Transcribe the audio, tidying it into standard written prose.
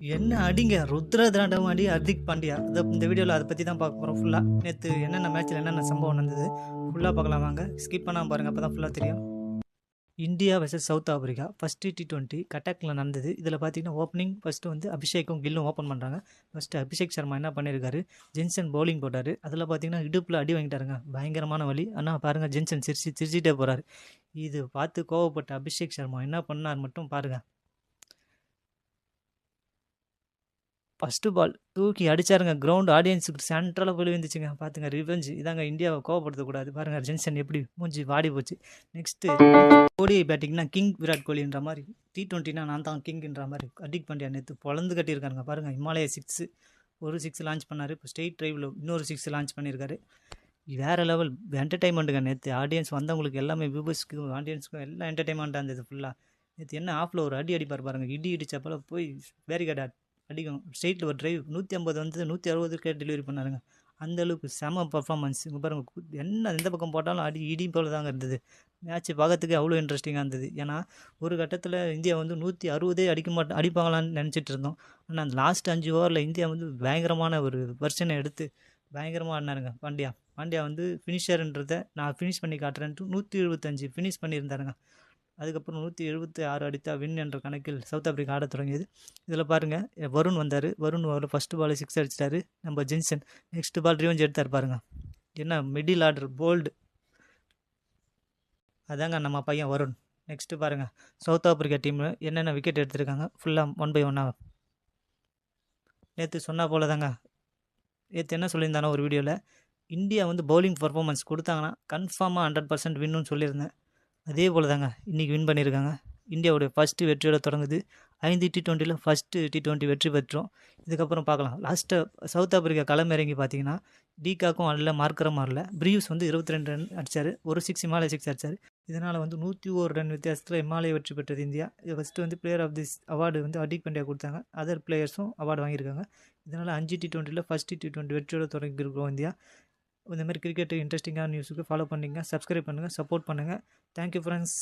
என்ன அடிங்க ருத்ரதாண்டம் அடி ஹர்திக் பாண்டியா. இந்த வீடியோவில் அதை பற்றி தான் பார்க்க போகிறோம் ஃபுல்லாக. நேற்று என்னென்ன மேட்ச்சில் என்னென்ன சம்பவம் நடந்தது ஃபுல்லாக பார்க்கலாம் வாங்க. ஸ்கிப் பண்ணாமல் பாருங்கள், அப்போ தான் ஃபுல்லாக தெரியும். India versus south Africa first T20 கட்டாக்கில் நடந்தது. இதில் பார்த்தீங்கன்னா ஓப்பனிங் ஃபஸ்ட்டு வந்து அபிஷேக்கும் கில்லும் ஓப்பன் பண்ணுறாங்க. ஃபஸ்ட்டு அபிஷேக் சர்மா என்ன பண்ணியிருக்காரு, ஜென்சன் பவுலிங் போட்டார். அதில் பார்த்தீங்கன்னா இடுப்பில் அடி வாங்கிட்டாருங்க, பயங்கரமான வலி. ஆனால் பாருங்கள், ஜென்சன் சிரிச்சிட்டே போகிறாரு. இது பார்த்து கோவப்பட்ட அபிஷேக் சர்மா என்ன பண்ணார் மட்டும் பாருங்கள். ஃபஸ்ட்டு பால் தூக்கி அடிச்சாருங்க, கிரவுண்ட் ஆடியன்ஸுக்கு சென்ட்ரலாக போய் விழுந்துச்சுங்க. பார்த்துங்க, ரிவெஞ்ச் இதாங்க. இந்தியாவை கோவப்படுத்தக்கூடாது. பாருங்கள், ஜென்சன் எப்படி மூஞ்சி வாடி போச்சு. நெக்ஸ்ட்டு ஓடிஐ பேட்டிங்னா கிங் விராட் கோலின்ற மாதிரி, T20னா நான் தான் கிங்ன்ற மாதிரி ஹர்திக் பாண்டியா நேற்று பொழந்து கட்டியிருக்காருங்க. பாருங்கள், இமாலய ஒரு சிக்ஸ் லான்ச் பண்ணார். இப்போ ஸ்ட்ரெயிட் ட்ரைவில் இன்னொரு சிக்ஸ் லான்ச் பண்ணியிருக்காரு. வேறு லெவல் என்டர்டைன்மெண்ட்டுங்க. நேற்று ஆடியன்ஸ் வந்தவங்களுக்கு எல்லாமே, வியூவர்ஸ்க்கும் ஆடியன்ஸுக்கும் எல்லாம் என்டர்டைன்மெண்ட்டாக இருந்தது ஃபுல்லாக. நேற்று என்ன ஆஃபில் ஒரு அடிப்பார் பாருங்கள், இடிச்சப்பல போய் பேரிகார்டு அடிக்கும். ஸ்ட்ரெயிட்டில் ஒரு டிரைவ் 150 வந்து 160 டெலிவரி பண்ணாருங்க. அந்தளவுக்கு செம பர்ஃபார்மன்ஸ். இங்கே பாருங்கள், என்ன எந்த பக்கம் போட்டாலும் இடி போல தாங்க இருந்தது. மேட்ச்சு பார்க்கறதுக்கு அவ்வளோ இன்ட்ரெஸ்டிங்காக இருந்தது. ஏன்னா ஒரு கட்டத்தில் இந்தியா வந்து 160 அடிப்பாங்களான்னு நினச்சிட்டு இருந்தோம். ஆனால் அந்த லாஸ்ட் 5 ஓவரில் இந்தியா வந்து பயங்கரமான ஒரு வெர்ஷனை எடுத்து பயங்கரமாக ஆடினாருங்க. பாண்டியா வந்து ஃபினிஷர்ன்றதை நான் ஃபினிஷ் பண்ணி காட்டுறேன்ட்டு 175 ஃபினிஷ் பண்ணியிருந்தாருங்க. அதுக்கப்புறம் 176 அடித்தா வின் என்ற கணக்கில் சவுத் ஆப்பிரிக்கா ஆட தொடங்கியது. இதில் பாருங்கள், வருண் வந்தார். வருண் ஃபஸ்ட்டு பால் 6 அடிச்சிட்டாரு. நம்ம ஜென்சன் நெக்ஸ்ட் பால் ரிவெஞ்ச் எடுத்தார் பாருங்கள். என்ன மிடில் ஆர்டர் போல்டு, அதாங்க நம்ம பையன் வருண். நெக்ஸ்ட்டு பாருங்கள், சவுத் ஆப்பிரிக்கா டீமில் என்னென்ன விக்கெட் எடுத்திருக்காங்க ஃபுல்லாக 1 by 1. நேற்று சொன்னால் போல தாங்க. நேற்று என்ன சொல்லியிருந்தானோ ஒரு வீடியோவில், இந்தியா வந்து பவுலிங் பர்ஃபார்மன்ஸ் கொடுத்தாங்கன்னா கன்ஃபார்மாக 100% வின்னுன்னு சொல்லியிருந்தேன். அதே போல் தாங்க இன்றைக்கி வின் பண்ணியிருக்காங்க. இந்தியாவுடைய ஃபஸ்ட்டு வெற்றியோட தொடங்குது. 5 T20யில் ஃபஸ்ட்டு T20 வெற்றி பெற்றோம். இதுக்கப்புறம் பார்க்கலாம். லாஸ்ட்டாக சவுத் ஆப்பிரிக்கா களமிறங்கி பார்த்தீங்கன்னா டீகாக்கும் ஆடல, மார்க்கரும் ஆடல. ப்ரீவ்ஸ் வந்து 22 ரன் அடித்தார். ஒரு 6 இமாலய 6 அடித்தார். இதனால் வந்து 101 ரன் வித்தியாசத்தில் இமாலய வெற்றி பெற்றது இந்தியா. இது ஃபஸ்ட்டு வந்து பிளேயர் ஆஃப் திஸ் அவார்டு வந்து ஹர்திக் பாண்டியா கொடுத்தாங்க. அதர் பிளேயர்ஸும் அவார்டு வாங்கியிருக்காங்க. இதனால் 5 T20யில் ஃபஸ்ட்டு T20 வெற்றியோட தொடங்கியிருக்கிறோம் இந்தியா. இந்த மாதிரி கிரிக்கெட் இன்ட்ரெஸ்டிங்கான நியூஸுக்கு ஃபாலோ பண்ணிங்க, சப்ஸ்கிரைப் பண்ணுங்கள், சப்போர்ட் பண்ணுங்கள். Thank you friends.